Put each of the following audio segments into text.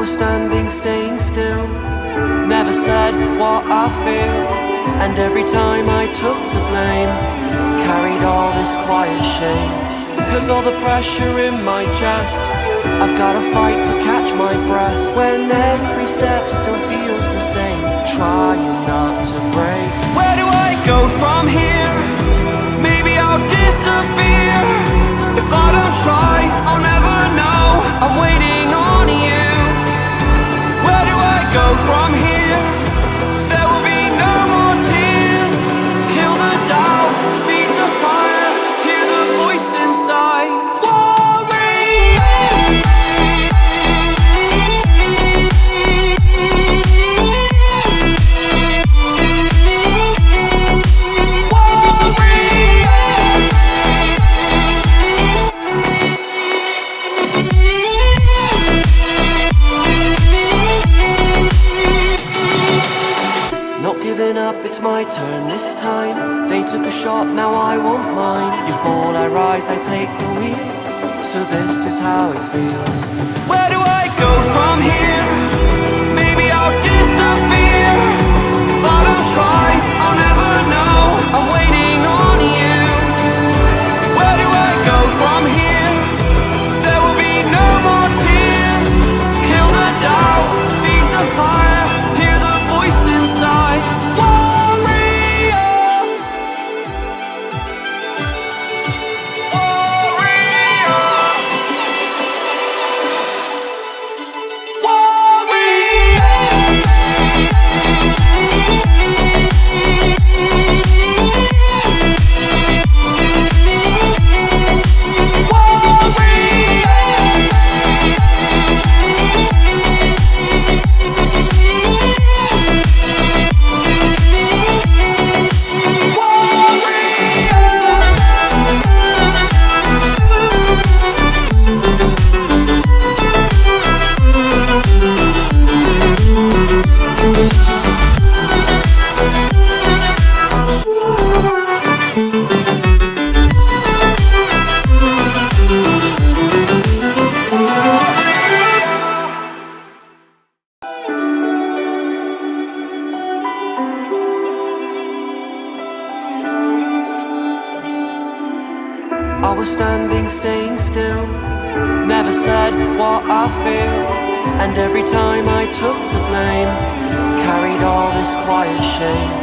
was standing, staying still, never said what I feel. And every time I took the blame, carried all this quiet shame. Cause all the pressure in my chest, I've gotta fight to catch my breath. When every step still feels the same, trying not to break. Where do I go from here? Maybe I'll disappear. If I don't try, I'll never know. I'm waiting on you. Where do I go from here? There will be no more tears. Kill the doubt, feed the fire, hear the voice inside. It's my turn this time. They took a shot, now I want mine. You fall, I rise, I take the wheel. So this is how it feels. Where do I go from here? Maybe I'll disappear. If I don't try, I'll never know. I'm waiting on you. Where do I go from here? There will be no more tears. Kill the doubt, feed the fire, hear the voice inside. I was standing, staying still, never said what I feel. And every time I took the blame, carried all this quiet shame.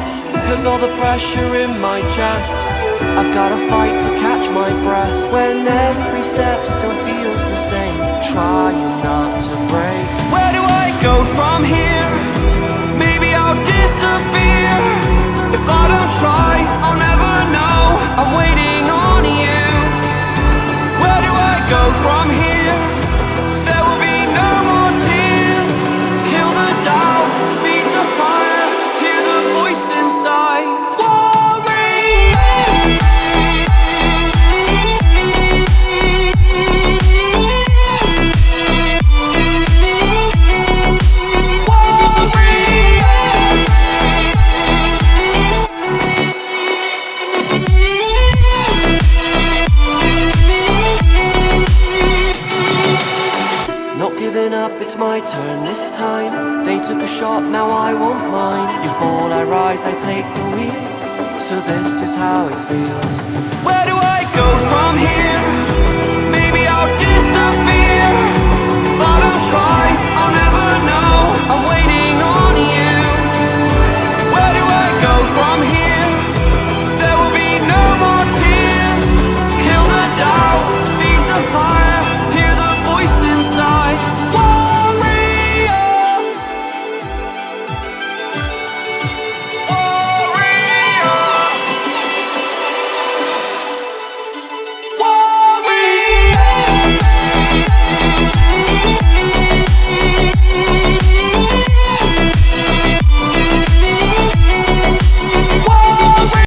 Cause all the pressure in my chest, I've gotta fight to catch my breath. When every step still feels the same, trying not to break. Where do I go from here? Maybe I'll disappear. If I don't try, I'll never know. I'm waiting on you. Where do I go from here? There will be no more tears. Kill the doubt, feed the fire, hear the voice inside. It's my turn this time. They took a shot, now I want mine. You fall, I rise, I take the wheel. So this is how it feels. Where do I go from here? Maybe I'll disappear. If I don't try,